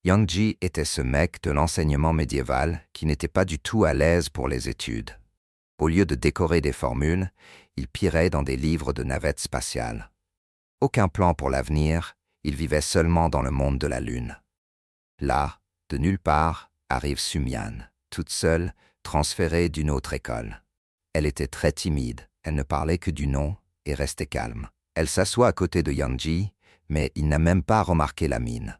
Yang était ce mec de l'enseignement médiéval qui n'était pas du tout à l'aise pour les études. Au lieu de décorer des formules, il pirait dans des livres de navettes spatiales. Aucun plan pour l'avenir, il vivait seulement dans le monde de la Lune. Là, de nulle part, arrive Sumian, toute seule, transférée d'une autre école. Elle était très timide, elle ne parlait que du nom et restait calme. Elle s'assoit à côté de Yang, mais il n'a même pas remarqué la mine.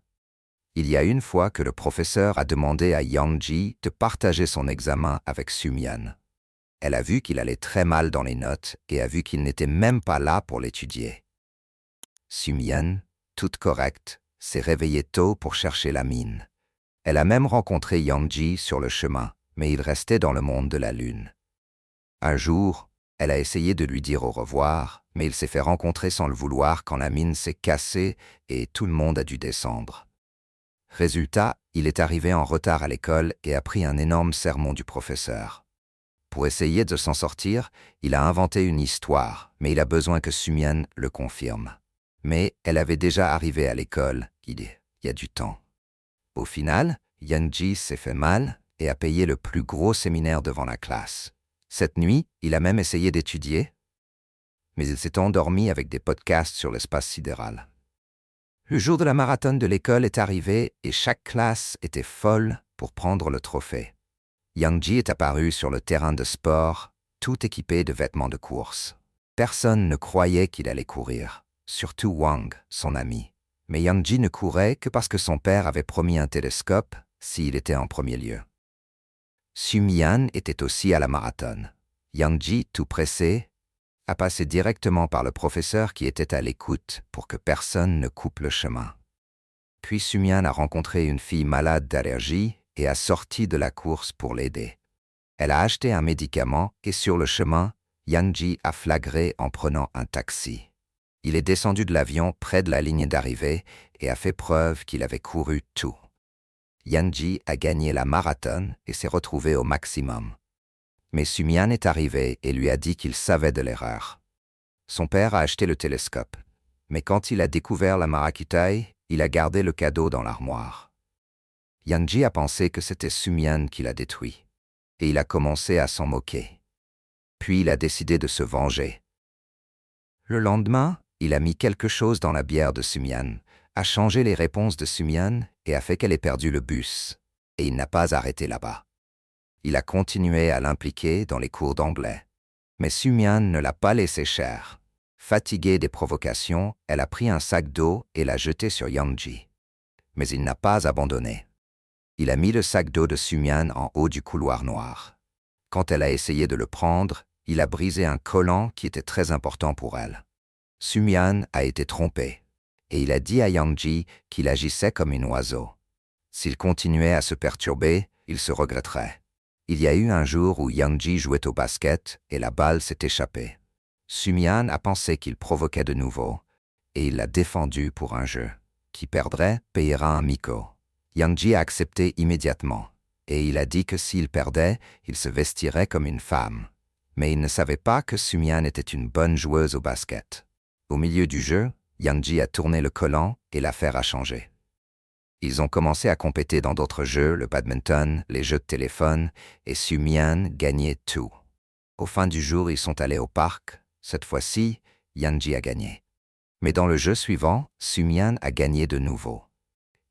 Il y a une fois que le professeur a demandé à Yang de partager son examen avec Sumian. Elle a vu qu'il allait très mal dans les notes et a vu qu'il n'était même pas là pour l'étudier. Sumian, toute correcte, s'est réveillée tôt pour chercher la mine. Elle a même rencontré Yang sur le chemin, mais il restait dans le monde de la Lune. Un jour, elle a essayé de lui dire au revoir, mais il s'est fait rencontrer sans le vouloir quand la mine s'est cassée et tout le monde a dû descendre. Résultat, il est arrivé en retard à l'école et a pris un énorme sermon du professeur. Pour essayer de s'en sortir, il a inventé une histoire, mais il a besoin que Sumian le confirme. Mais elle avait déjà arrivé à l'école, il y a du temps. Au final, Yang s'est fait mal et a payé le plus gros séminaire devant la classe. Cette nuit, il a même essayé d'étudier, mais il s'est endormi avec des podcasts sur l'espace sidéral. Le jour de la marathon de l'école est arrivé et chaque classe était folle pour prendre le trophée. Yang est apparu sur le terrain de sport, tout équipé de vêtements de course. Personne ne croyait qu'il allait courir, surtout Wang, son ami. Mais Yang ne courait que parce que son père avait promis un télescope s'il était en premier lieu. Sumian était aussi à la marathon. Yang, tout pressé, a passé directement par le professeur qui était à l'écoute pour que personne ne coupe le chemin. Puis Sumian a rencontré une fille malade d'allergie et a sorti de la course pour l'aider. Elle a acheté un médicament et sur le chemin, Yang a flagré en prenant un taxi. Il est descendu de l'avion près de la ligne d'arrivée et a fait preuve qu'il avait couru tout. Yang a gagné la marathon et s'est retrouvé au maximum. Mais Sumian est arrivé et lui a dit qu'il savait de l'erreur. Son père a acheté le télescope, mais quand il a découvert la Maracutai, il a gardé le cadeau dans l'armoire. Yang a pensé que c'était Sumian qui l'a détruit, et il a commencé à s'en moquer. Puis il a décidé de se venger. Le lendemain, il a mis quelque chose dans la bière de Sumian, a changé les réponses de Sumian et a fait qu'elle ait perdu le bus, et il n'a pas arrêté là-bas. Il a continué à l'impliquer dans les cours d'anglais. Mais Sumian ne l'a pas laissé cher. Fatiguée des provocations, elle a pris un sac d'eau et l'a jeté sur Yang. Mais il n'a pas abandonné. Il a mis le sac d'eau de Sumian en haut du couloir noir. Quand elle a essayé de le prendre, il a brisé un collant qui était très important pour elle. Sumian a été trompé, et il a dit à Yang qu'il agissait comme un oiseau. S'il continuait à se perturber, il se regretterait. Il y a eu un jour où Yang jouait au basket et la balle s'est échappée. Sumian a pensé qu'il provoquait de nouveau, et il l'a défendu pour un jeu. Qui perdrait payera un miko. Yang a accepté immédiatement, et il a dit que s'il perdait, il se vestirait comme une femme. Mais il ne savait pas que Sumian était une bonne joueuse au basket. Au milieu du jeu, Yang a tourné le collant et l'affaire a changé. Ils ont commencé à compéter dans d'autres jeux, le badminton, les jeux de téléphone, et Sumian gagnait tout. Au fin du jour, ils sont allés au parc. Cette fois-ci, Yang a gagné. Mais dans le jeu suivant, Sumian a gagné de nouveau.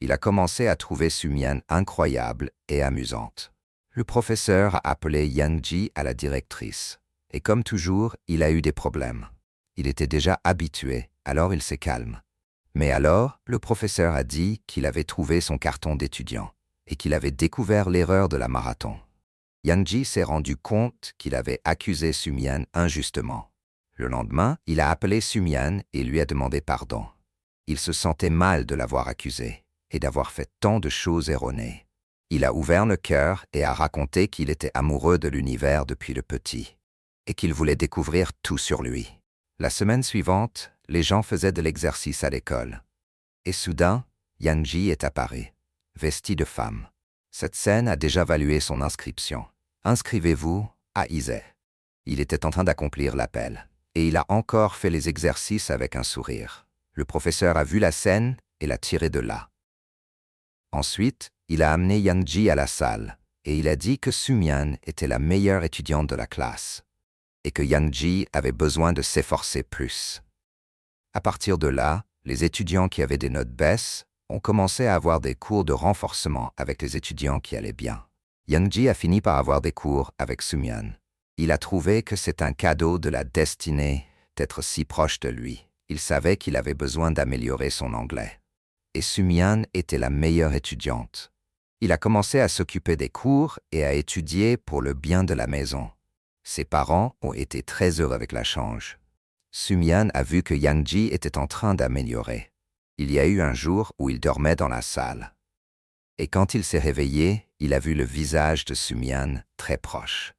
Il a commencé à trouver Sumian incroyable et amusante. Le professeur a appelé Yang à la directrice. Et comme toujours, il a eu des problèmes. Il était déjà habitué, alors il s'est calme. Mais alors, le professeur a dit qu'il avait trouvé son carton d'étudiant et qu'il avait découvert l'erreur de la marathon. Yang s'est rendu compte qu'il avait accusé Sumian injustement. Le lendemain, il a appelé Sumian et lui a demandé pardon. Il se sentait mal de l'avoir accusé et d'avoir fait tant de choses erronées. Il a ouvert le cœur et a raconté qu'il était amoureux de l'univers depuis le petit et qu'il voulait découvrir tout sur lui. La semaine suivante, les gens faisaient de l'exercice à l'école. Et soudain, Yang est apparu, vesti de femme. Cette scène a déjà valué son inscription. Inscrivez-vous à Isée. Il était en train d'accomplir l'appel. Et il a encore fait les exercices avec un sourire. Le professeur a vu la scène et l'a tiré de là. Ensuite, il a amené Yang-ji à la salle, et il a dit que Sumyan était la meilleure étudiante de la classe, et que Yang-ji avait besoin de s'efforcer plus. À partir de là, les étudiants qui avaient des notes baisses ont commencé à avoir des cours de renforcement avec les étudiants qui allaient bien. Yang-ji a fini par avoir des cours avec Sumyan. Il a trouvé que c'est un cadeau de la destinée d'être si proche de lui. Il savait qu'il avait besoin d'améliorer son anglais. Et Sumyan était la meilleure étudiante. Il a commencé à s'occuper des cours et à étudier pour le bien de la maison. Ses parents ont été très heureux avec la change. Sumyan a vu que Yang-ji était en train d'améliorer. Il y a eu un jour où il dormait dans la salle. Et quand il s'est réveillé, il a vu le visage de Sumyan très proche.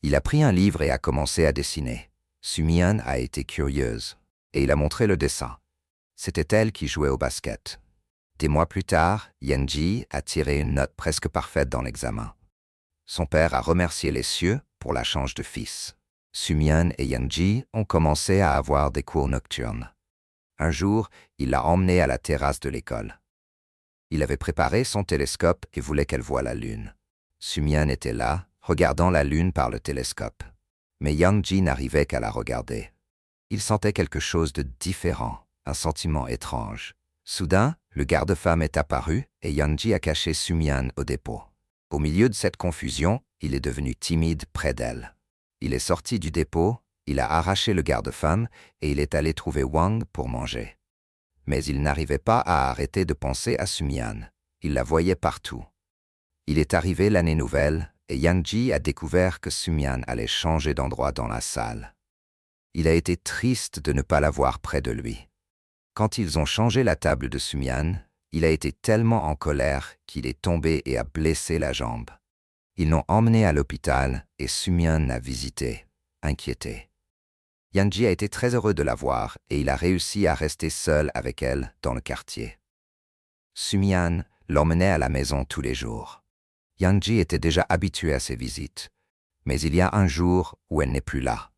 Il a pris un livre et a commencé à dessiner. Sumyan a été curieuse, et il a montré le dessin. C'était elle qui jouait au basket. Des mois plus tard, Yang-ji a tiré une note presque parfaite dans l'examen. Son père a remercié les cieux pour la change de fils. Sumyan et Yang-ji ont commencé à avoir des cours nocturnes. Un jour, il l'a emmenée à la terrasse de l'école. Il avait préparé son télescope et voulait qu'elle voie la lune. Sumyan était là, regardant la lune par le télescope. Mais Yang-ji n'arrivait qu'à la regarder. Il sentait quelque chose de différent, un sentiment étrange. Soudain, le garde-femme est apparu et Yang-ji a caché Sumyan au dépôt. Au milieu de cette confusion, il est devenu timide près d'elle. Il est sorti du dépôt, il a arraché le garde-femme et il est allé trouver Wang pour manger. Mais il n'arrivait pas à arrêter de penser à Sumyan. Il la voyait partout. Il est arrivé l'année nouvelle et Yang-ji a découvert que Sumyan allait changer d'endroit dans la salle. Il a été triste de ne pas la voir près de lui. Quand ils ont changé la table de Sumyan, il a été tellement en colère qu'il est tombé et a blessé la jambe. Ils l'ont emmené à l'hôpital et Sumyan l'a visité, inquiété. Yang-ji a été très heureux de la voir et il a réussi à rester seul avec elle dans le quartier. Sumyan l'emmenait à la maison tous les jours. Yang-ji était déjà habitué à ses visites, mais il y a un jour où elle n'est plus là.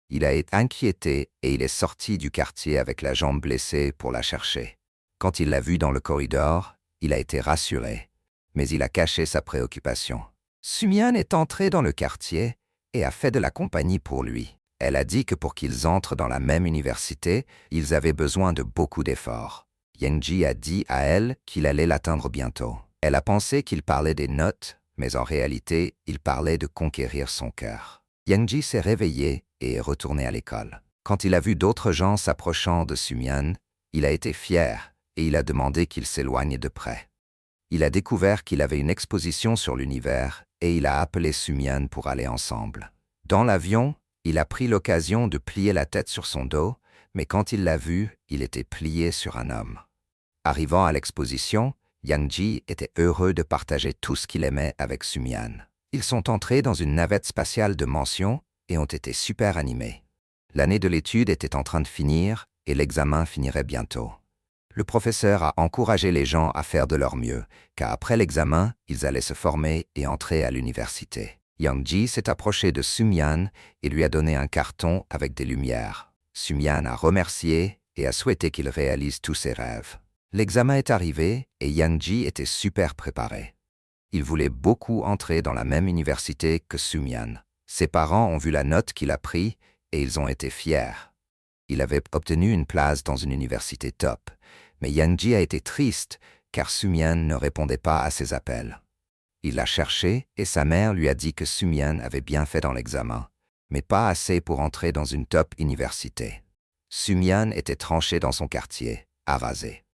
Il a été inquiété et il est sorti du quartier avec la jambe blessée pour la chercher. Quand il l'a vue dans le corridor, il a été rassuré, mais il a caché sa préoccupation. Sumyan est entrée dans le quartier et a fait de la compagnie pour lui. Elle a dit que pour qu'ils entrent dans la même université, ils avaient besoin de beaucoup d'efforts. Yang-ji a dit à elle qu'il allait l'atteindre bientôt. Elle a pensé qu'il parlait des notes, mais en réalité, il parlait de conquérir son cœur. Yang-ji s'est réveillé et est retourné à l'école. Quand il a vu d'autres gens s'approchant de Sumyan, il a été fier et il a demandé qu'il s'éloigne de près. Il a découvert qu'il avait une exposition sur l'univers et il a appelé Sumyan pour aller ensemble. Dans l'avion, il a pris l'occasion de plier la tête sur son dos, mais quand il l'a vu, il était plié sur un homme. Arrivant à l'exposition, Yang-ji était heureux de partager tout ce qu'il aimait avec Sumyan. Ils sont entrés dans une navette spatiale de mention et ont été super animés. L'année de l'étude était en train de finir et l'examen finirait bientôt. Le professeur a encouragé les gens à faire de leur mieux, car après l'examen, ils allaient se former et entrer à l'université. Yang-ji s'est approché de Sumyan et lui a donné un carton avec des lumières. Sumyan a remercié et a souhaité qu'il réalise tous ses rêves. L'examen est arrivé et Yang-ji était super préparé. Il voulait beaucoup entrer dans la même université que Sumyan. Ses parents ont vu la note qu'il a prise et ils ont été fiers. Il avait obtenu une place dans une université top, mais Yang-ji a été triste car Sumyan ne répondait pas à ses appels. Il l'a cherché et sa mère lui a dit que Sumyan avait bien fait dans l'examen, mais pas assez pour entrer dans une top université. Sumyan était tranché dans son quartier, arasé.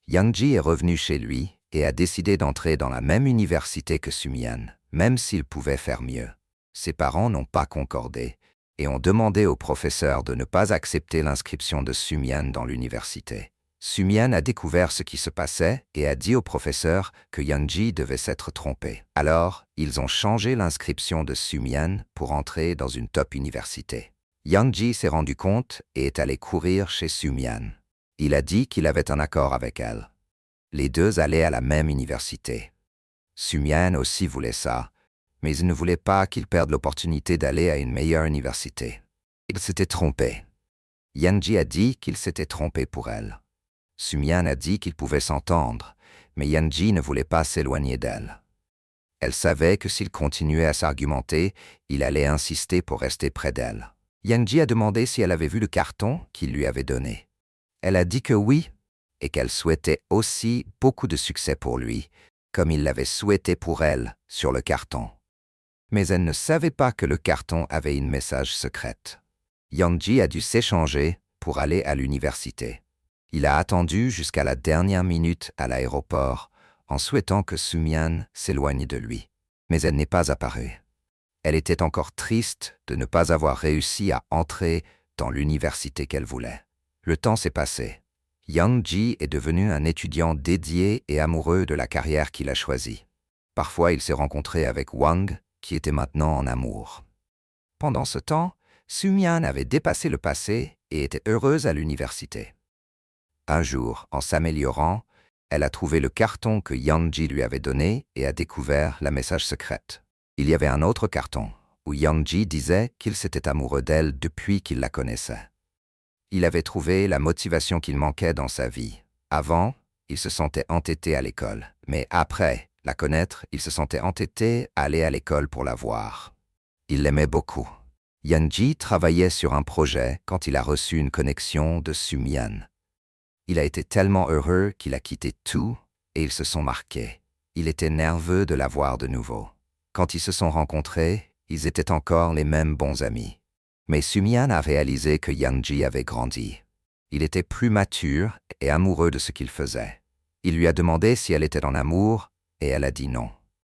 Yang-ji est revenu chez lui et a décidé d'entrer dans la même université que Sumyan, même s'il pouvait faire mieux. Ses parents n'ont pas concordé et ont demandé au professeur de ne pas accepter l'inscription de Sumyan dans l'université. Sumyan a découvert ce qui se passait et a dit au professeur que Yang-ji devait s'être trompé. Alors, ils ont changé l'inscription de Sumyan pour entrer dans une top université. Yang-ji s'est rendu compte et est allé courir chez Sumyan. Il a dit qu'il avait un accord avec elle. Les deux allaient à la même université. Sumyan aussi voulait ça, mais il ne voulait pas qu'il perde l'opportunité d'aller à une meilleure université. Il s'était trompé. Yang-ji a dit qu'il s'était trompé pour elle. Sumyan a dit qu'ils pouvaient s'entendre, mais Yanji ne voulait pas s'éloigner d'elle. Elle savait que s'il continuait à s'argumenter, il allait insister pour rester près d'elle. Yanji a demandé si elle avait vu le carton qu'il lui avait donné. Elle a dit que oui, et qu'elle souhaitait aussi beaucoup de succès pour lui, comme il l'avait souhaité pour elle sur le carton. Mais elle ne savait pas que le carton avait une message secrète. Yanji a dû s'échanger pour aller à l'université. Il a attendu jusqu'à la dernière minute à l'aéroport, en souhaitant que Soo-mi s'éloigne de lui. Mais elle n'est pas apparue. Elle était encore triste de ne pas avoir réussi à entrer dans l'université qu'elle voulait. Le temps s'est passé. Yanji est devenu un étudiant dédié et amoureux de la carrière qu'il a choisie. Parfois, il s'est rencontré avec Wang, qui était maintenant en amour. Pendant ce temps, Soo-mi avait dépassé le passé et était heureuse à l'université. Un jour, en s'améliorant, elle a trouvé le carton que Yanji lui avait donné et a découvert la message secrète. Il y avait un autre carton, où Yanji disait qu'il s'était amoureux d'elle depuis qu'il la connaissait. Il avait trouvé la motivation qu'il manquait dans sa vie. Avant, il se sentait entêté à l'école, mais après la connaître, il se sentait entêté à aller à l'école pour la voir. Il l'aimait beaucoup. Yanji travaillait sur un projet quand il a reçu une connexion de Soo-mi. Il a été tellement heureux qu'il a quitté tout et ils se sont marqués. Il était nerveux de la voir de nouveau. Quand ils se sont rencontrés, ils étaient encore les mêmes bons amis. Mais Soo-mi a réalisé que Yanji avait grandi. Il était plus mature et amoureux de ce qu'il faisait. Il lui a demandé si elle était en amour et elle a dit non.